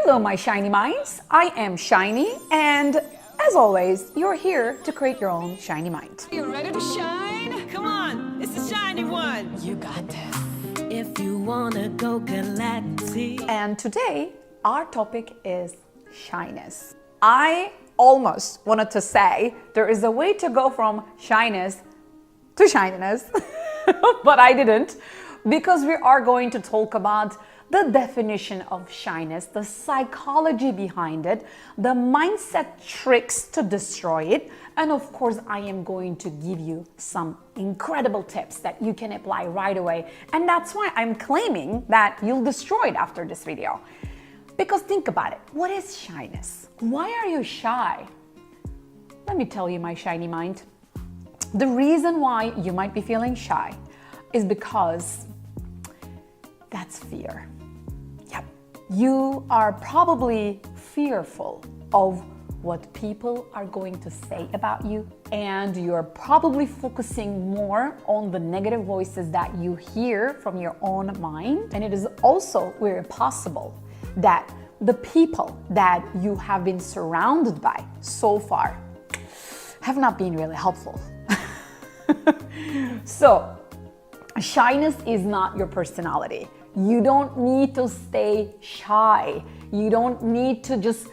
Hello, my shiny minds. I am Shiny, and as always, you're here to create your own shiny mind. You ready to shine? Come on, it's the shiny one. You got this. If you wanna go galactic. And today, our topic is shyness. I almost wanted to say there is a way to go from shyness to shininess, but I didn't, because we are going to talk about the definition of shyness, the psychology behind it, the mindset tricks to destroy it, and of course I am going to give you some incredible tips that you can apply right away. And that's why I'm claiming that you'll destroy it after this video. Because think about it, what is shyness? Why are you shy? Let me tell you, my shiny mind. The reason why you might be feeling shy is because that's fear. Yep. You are probably fearful of what people are going to say about you, and you're probably focusing more on the negative voices that you hear from your own mind. And it is also very possible that the people that you have been surrounded by so far have not been really helpful. So, shyness is not your personality. You don't need to stay shy. You don't need to just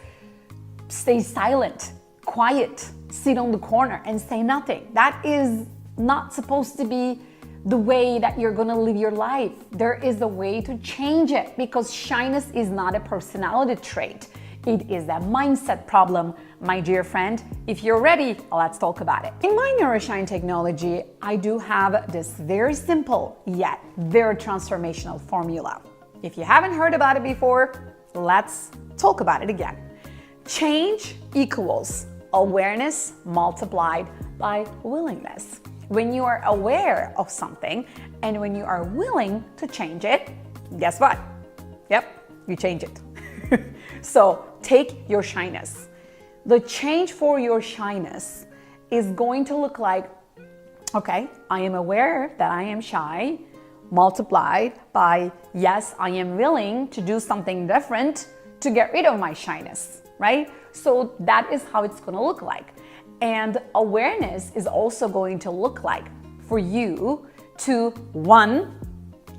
stay silent, quiet, sit on the corner and say nothing. That is not supposed to be the way that you're gonna live your life. There is a way to change it, because shyness is not a personality trait. It is a mindset problem, my dear friend. If you're ready, let's talk about it. In my neuro-shine technology, I do have this very simple yet very transformational formula. If you haven't heard about it before, let's talk about it again. Change equals awareness multiplied by willingness. When you are aware of something and when you are willing to change it, guess what? Yep, you change it. So take your shyness. The change for your shyness is going to look like, okay, I am aware that I am shy, multiplied by, yes, I am willing to do something different to get rid of my shyness, right? So that is how it's going to look like. And awareness is also going to look like for you to, one,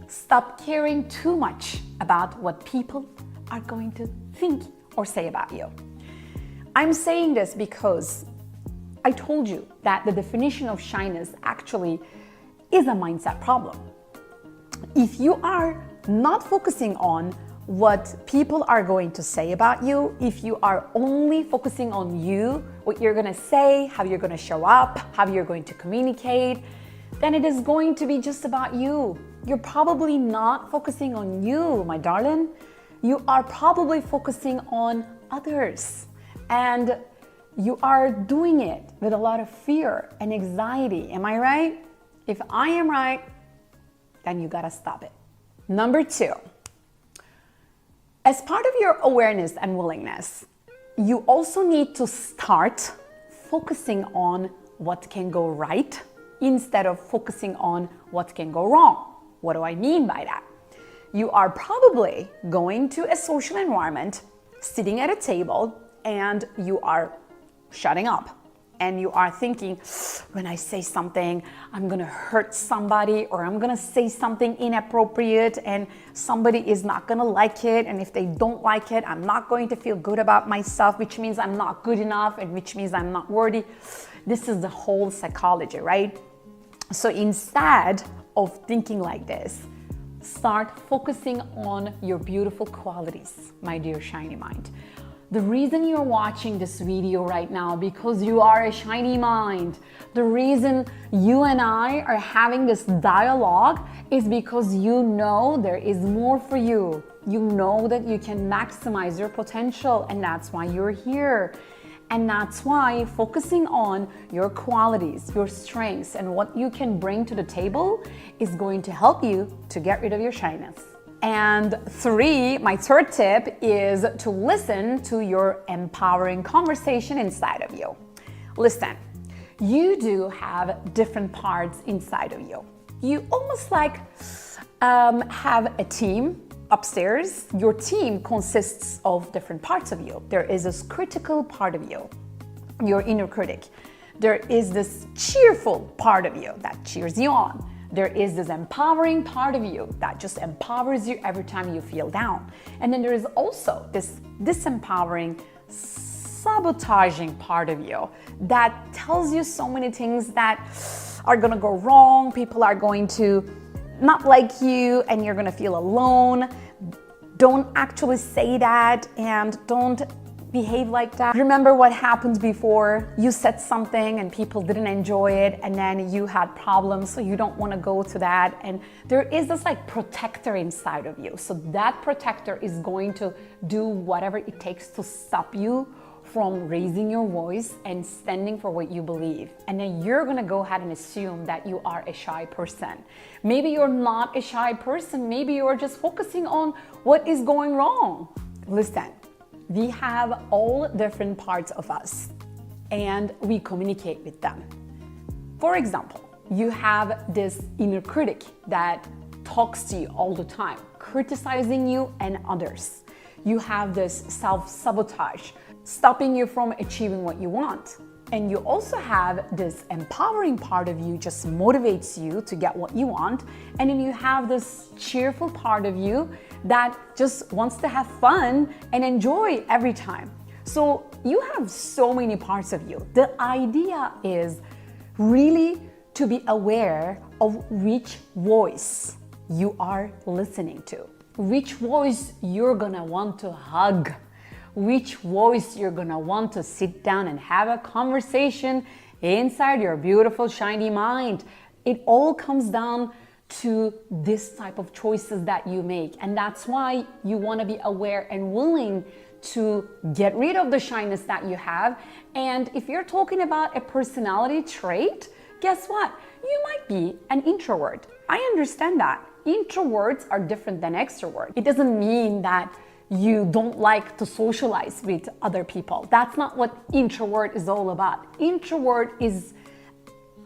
stop caring too much about what people are going to think or say about you. I'm saying this because I told you that the definition of shyness actually is a mindset problem. If you are not focusing on what people are going to say about you, if you are only focusing on you, what you're going to say, how you're going to show up, how you're going to communicate, then it is going to be just about you. You're probably not focusing on you, my darling. You are probably focusing on others, and you are doing it with a lot of fear and anxiety. Am I right? If I am right, then you gotta stop it. Number two, as part of your awareness and willingness, you also need to start focusing on what can go right instead of focusing on what can go wrong. What do I mean by that? You are probably going to a social environment, sitting at a table, and you are shutting up. And you are thinking, when I say something, I'm gonna hurt somebody, or I'm gonna say something inappropriate and somebody is not gonna like it. And if they don't like it, I'm not going to feel good about myself, which means I'm not good enough, and which means I'm not worthy. This is the whole psychology, right? So instead of thinking like this, start focusing on your beautiful qualities, my dear shiny mind. The reason you're watching this video right now, because you are a shiny mind. The reason you and I are having this dialogue is because you know there is more for you. You know that you can maximize your potential, and that's why you're here. And that's why focusing on your qualities, your strengths, and what you can bring to the table is going to help you to get rid of your shyness. And three, my third tip is to listen to your empowering conversation inside of you. Listen, you do have different parts inside of you. You almost like have a team upstairs, your team consists of different parts of you. There is this critical part of you, your inner critic. There is this cheerful part of you that cheers you on. There is this empowering part of you that just empowers you every time you feel down. And then there is also this disempowering, sabotaging part of you that tells you so many things that are gonna go wrong. People are going to not like you and you're gonna feel alone. Don't actually say that and don't behave like that. Remember what happened before? You said something and people didn't enjoy it and then you had problems, so you don't want to go to that. And there is this like protector inside of you. So that protector is going to do whatever it takes to stop you from raising your voice and standing for what you believe. And then you're gonna go ahead and assume that you are a shy person. Maybe you're not a shy person. Maybe you're just focusing on what is going wrong. Listen, we have all different parts of us and we communicate with them. For example, you have this inner critic that talks to you all the time, criticizing you and others. You have this self-sabotage, stopping you from achieving what you want. And you also have this empowering part of you, just motivates you to get what you want. And then you have this cheerful part of you that just wants to have fun and enjoy every time. So you have so many parts of you. The idea is really to be aware of which voice you are listening to, which voice you're gonna want to hug, which voice you're gonna want to sit down and have a conversation inside your beautiful, shiny mind. It all comes down to this type of choices that you make. And that's why you wanna be aware and willing to get rid of the shyness that you have. And if you're talking about a personality trait, guess what? You might be an introvert. I understand that. Introverts are different than extroverts. It doesn't mean that you don't like to socialize with other people. That's not what introvert is all about. Introvert is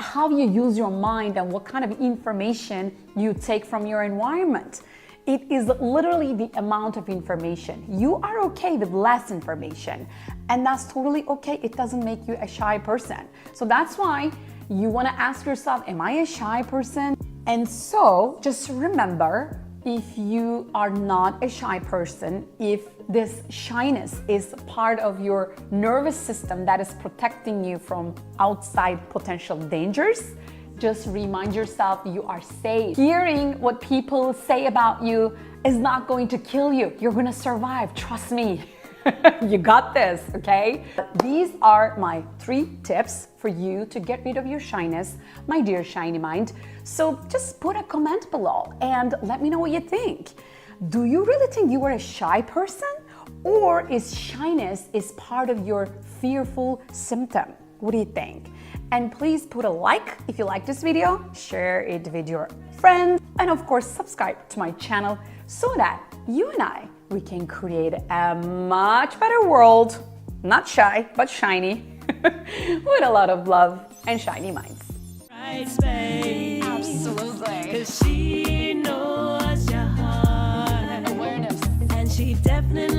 how you use your mind and what kind of information you take from your environment. It is literally the amount of information. You are okay with less information, and that's totally okay. It doesn't make you a shy person. So that's why you want to ask yourself, am I a shy person? And so just remember, if you are not a shy person, if this shyness is part of your nervous system that is protecting you from outside potential dangers, just remind yourself you are safe. Hearing what people say about you is not going to kill you. You're gonna survive, trust me. You got this, okay? These are my 3 tips for you to get rid of your shyness, my dear shiny mind. So just put a comment below and let me know what you think. Do you really think you are a shy person? Or is shyness part of your fearful symptom? What do you think? And please put a like if you like this video, share it with your friends, and of course subscribe to my channel so that you and we can create a much better world, not shy, but shiny, with a lot of love and shiny minds. Right space. Absolutely. 'Cause she knows your heart. Awareness. And she definitely